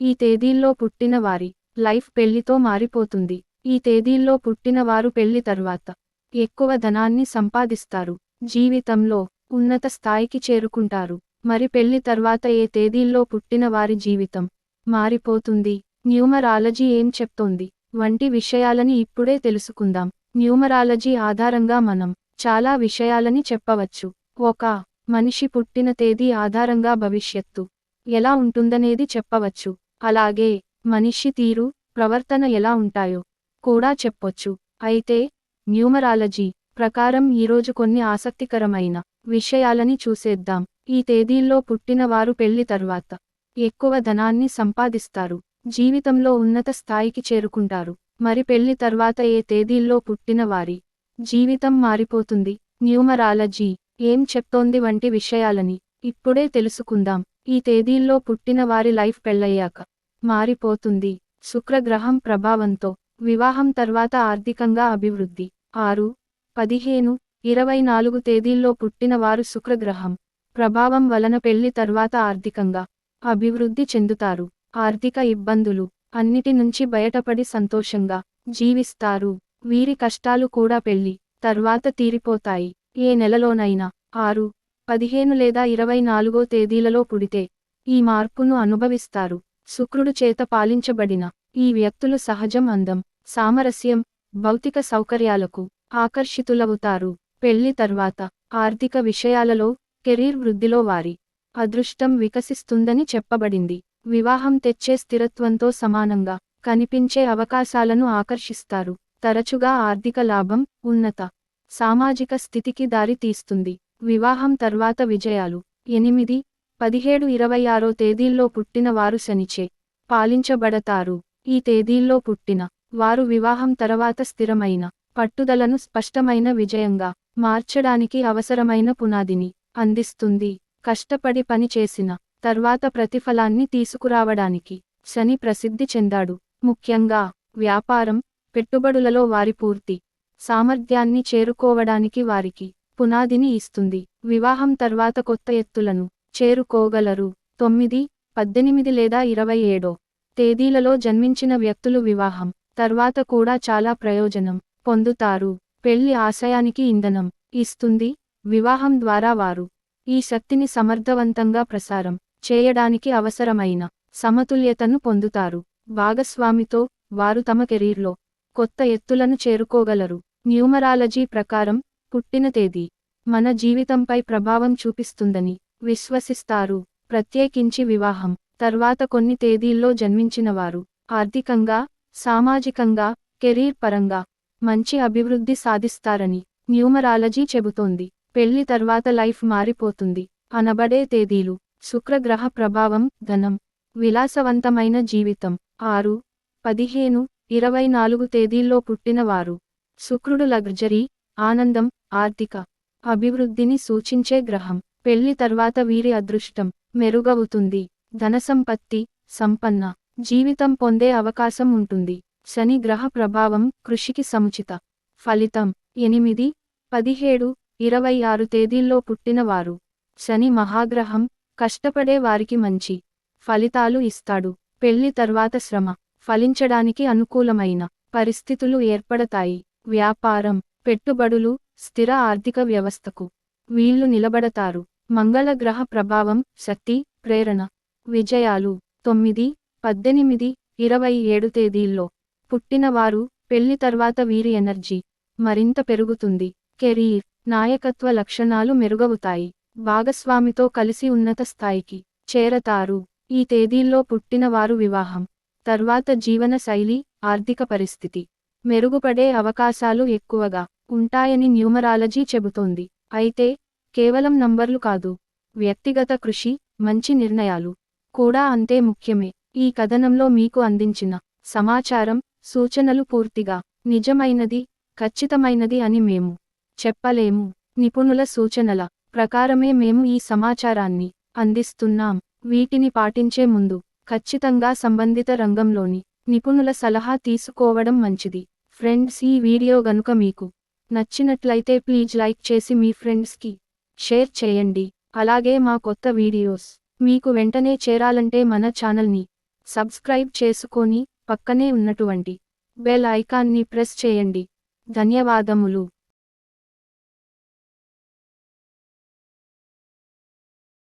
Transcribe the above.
ఈ తేదీల్లో పుట్టిన వారి లైఫ్ పెళ్లితో మారిపోతుంది. ఈ తేదీల్లో పుట్టిన వారు పెళ్లి తర్వాత ఎక్కువ ధనాన్ని సంపాదిస్తారు, జీవితంలో ఉన్నత స్థాయికి చేరుకుంటారు. మరి పెళ్లి తర్వాత ఏ తేదీల్లో పుట్టిన వారి జీవితం మారిపోతుంది, న్యూమరాలజీ ఏం చెప్తోంది వంటి విషయాలని ఇప్పుడే తెలుసుకుందాం. న్యూమరాలజీ ఆధారంగా మనం చాలా విషయాలని చెప్పవచ్చు. ఒక మనిషి పుట్టిన తేదీ ఆధారంగా భవిష్యత్తు ఎలా ఉంటుందనేది చెప్పవచ్చు. అలాగే మనిషి తీరు, ప్రవర్తన ఎలా ఉంటాయో కూడా చెప్పొచ్చు. అయితే న్యూమరాలజీ ప్రకారం ఈరోజు కొన్ని ఆసక్తికరమైన విషయాలని చూసేద్దాం. ఈ తేదీల్లో పుట్టిన వారు పెళ్లి తర్వాత ఎక్కువ ధనాన్ని సంపాదిస్తారు, జీవితంలో ఉన్నత స్థాయికి చేరుకుంటారు. మరి పెళ్లి తర్వాత ఏ తేదీల్లో పుట్టిన వారి జీవితం మారిపోతుంది, న్యూమరాలజీ ఏం చెప్తోంది వంటి విషయాలని ఇప్పుడే తెలుసుకుందాం. ఈ తేదీల్లో పుట్టిన వారి లైఫ్ పెళ్లయ్యాక మారిపోతుంది. శుక్రగ్రహం ప్రభావంతో వివాహం తర్వాత ఆర్థికంగా అభివృద్ధి. 6, 15, 24 తేదీల్లో పుట్టిన వారు శుక్రగ్రహం ప్రభావం వలన పెళ్లి తర్వాత ఆర్థికంగా అభివృద్ధి చెందుతారు. ఆర్థిక ఇబ్బందులు అన్నిటి నుంచి బయటపడి సంతోషంగా జీవిస్తారు. వీరి కష్టాలు కూడా పెళ్లి తర్వాత తీరిపోతాయి. ఏ నెలలోనైనా 6, 15 లేదా 24 తేదీలలో పుడితే ఈ మార్పును అనుభవిస్తారు. శుక్రుడు చేత పాలించబడిన ఈ వ్యక్తులు సహజం అందం, సామరస్యం, భౌతిక సౌకర్యాలకు ఆకర్షితులవుతారు. పెళ్లి తర్వాత ఆర్థిక విషయాలలో, కెరీర్ వృద్ధిలో వారి అదృష్టం వికసిస్తుందని చెప్పబడింది. వివాహం తెచ్చే స్థిరత్వంతో సమానంగా కనిపించే అవకాశాలను ఆకర్షిస్తారు. తరచుగా ఆర్థిక లాభం, ఉన్నత సామాజిక స్థితికి దారి తీస్తుంది. వివాహం తర్వాత విజయాలు. 8, 17, 26 తేదీల్లో పుట్టిన వారు శనిచే పాలించబడతారు. ఈ తేదీల్లో పుట్టిన వారు వివాహం తర్వాత స్థిరమైన పట్టుదలను స్పష్టమైన విజయంగా మార్చడానికి అవసరమైన పునాదిని అందిస్తుంది. కష్టపడి పని చేసిన తర్వాత ప్రతిఫలాన్ని తీసుకురావడానికి శని ప్రసిద్ధి చెందాడు. ముఖ్యంగా వ్యాపారం, పెట్టుబడులలో వారి పూర్తి సామర్థ్యాన్ని చేరుకోవడానికి వారికి పునాదిని ఇస్తుంది. వివాహం తర్వాత కొత్త ఎత్తులను చేరుకోగలరు. 9, 18 లేదా 27 తేదీలలో జన్మించిన వ్యక్తులు వివాహం తర్వాత కూడా చాలా ప్రయోజనం పొందుతారు. పెళ్లి ఆశయానికి ఇంధనం ఇస్తుంది. వివాహం ద్వారా వారు ఈ శక్తిని సమర్థవంతంగా ప్రసారం చేయడానికి అవసరమైన సమతుల్యతను పొందుతారు. భాగస్వామితో వారు తమ కెరీర్లో కొత్త ఎత్తులను చేరుకోగలరు. న్యూమరాలజీ ప్రకారం పుట్టిన తేదీ మన జీవితంపై ప్రభావం చూపిస్తుందని విశ్వసిస్తారు. ప్రత్యేకించి వివాహం తర్వాత కొన్ని తేదీల్లో జన్మించిన వారు ఆర్థికంగా, సామాజికంగా, కెరీర్ పరంగా మంచి అభివృద్ధి సాధిస్తారని న్యూమరాలజీ చెబుతోంది. పెళ్లి తర్వాత లైఫ్ మారిపోతుంది అనబడే తేదీలు. శుక్రగ్రహ ప్రభావం, ధనం, విలాసవంతమైన జీవితం. 6, 15, 24 తేదీల్లో పుట్టిన వారు శుక్రుడు లగ్జరీ, ఆనందం, ఆర్థిక అభివృద్ధిని సూచించే గ్రహం. పెళ్లి తర్వాత వీరి అదృష్టం మెరుగవుతుంది. ధనసంపత్తి, సంపన్న జీవితం పొందే అవకాశం ఉంటుంది. శని గ్రహ ప్రభావం, కృషికి సముచిత ఫలితం. 8, 17, 26 తేదీల్లో పుట్టిన వారు శని మహాగ్రహం, కష్టపడే వారికి మంచి ఫలితాలు ఇస్తాడు. పెళ్లి తర్వాత శ్రమ ఫలించడానికి అనుకూలమైన పరిస్థితులు ఏర్పడతాయి. వ్యాపారం, పెట్టుబడులు, స్థిర ఆర్థిక వ్యవస్థకు వీళ్లు నిలబడతారు. మంగళ గ్రహ ప్రభావం, శక్తి, ప్రేరణ, విజయాలు. 9, 18, 27 తేదీల్లో పుట్టిన వారు పెళ్లి తర్వాత వీరి ఎనర్జీ మరింత పెరుగుతుంది. కెరీర్, నాయకత్వ లక్షణాలు మెరుగవుతాయి. భాగస్వామితో కలిసి ఉన్నత స్థాయికి చేరతారు. ఈ తేదీల్లో పుట్టిన వారు వివాహం తర్వాత జీవన శైలి, ఆర్థిక పరిస్థితి మెరుగుపడే అవకాశాలు ఎక్కువగా ఉంటాయని న్యూమరాలజీ చెబుతోంది. అయితే కేవలం నంబర్లు కాదు, వ్యక్తిగత కృషి, మంచి నిర్ణయాలు కూడా అంతే ముఖ్యమే. ఈ కథనంలో మీకు అందించిన సమాచారం, సూచనలు పూర్తిగా నిజమైనది, ఖచ్చితమైనది అని మేము చెప్పలేము. నిపుణుల సూచనల ప్రకారమే మేము ఈ సమాచారాన్ని అందిస్తున్నాం. వీటిని పాటించే ముందు ఖచ్చితంగా సంబంధిత రంగంలోని నిపుణుల సలహా తీసుకోవడం మంచిది. ఫ్రెండ్స్, ఈ వీడియో గనుక మీకు నచ్చినట్లయితే ప్లీజ్ లైక్ చేసి మీ ఫ్రెండ్స్కి షేర్ చేయండి. అలాగే మా కొత్త వీడియోస్ మీకు వెంటనే చేరాలంటే మన ఛానల్ని సబ్స్క్రైబ్ చేసుకొని పక్కనే ఉన్నటువంటి బెల్ ఐకాన్ని ప్రెస్ చేయండి. ధన్యవాదములు.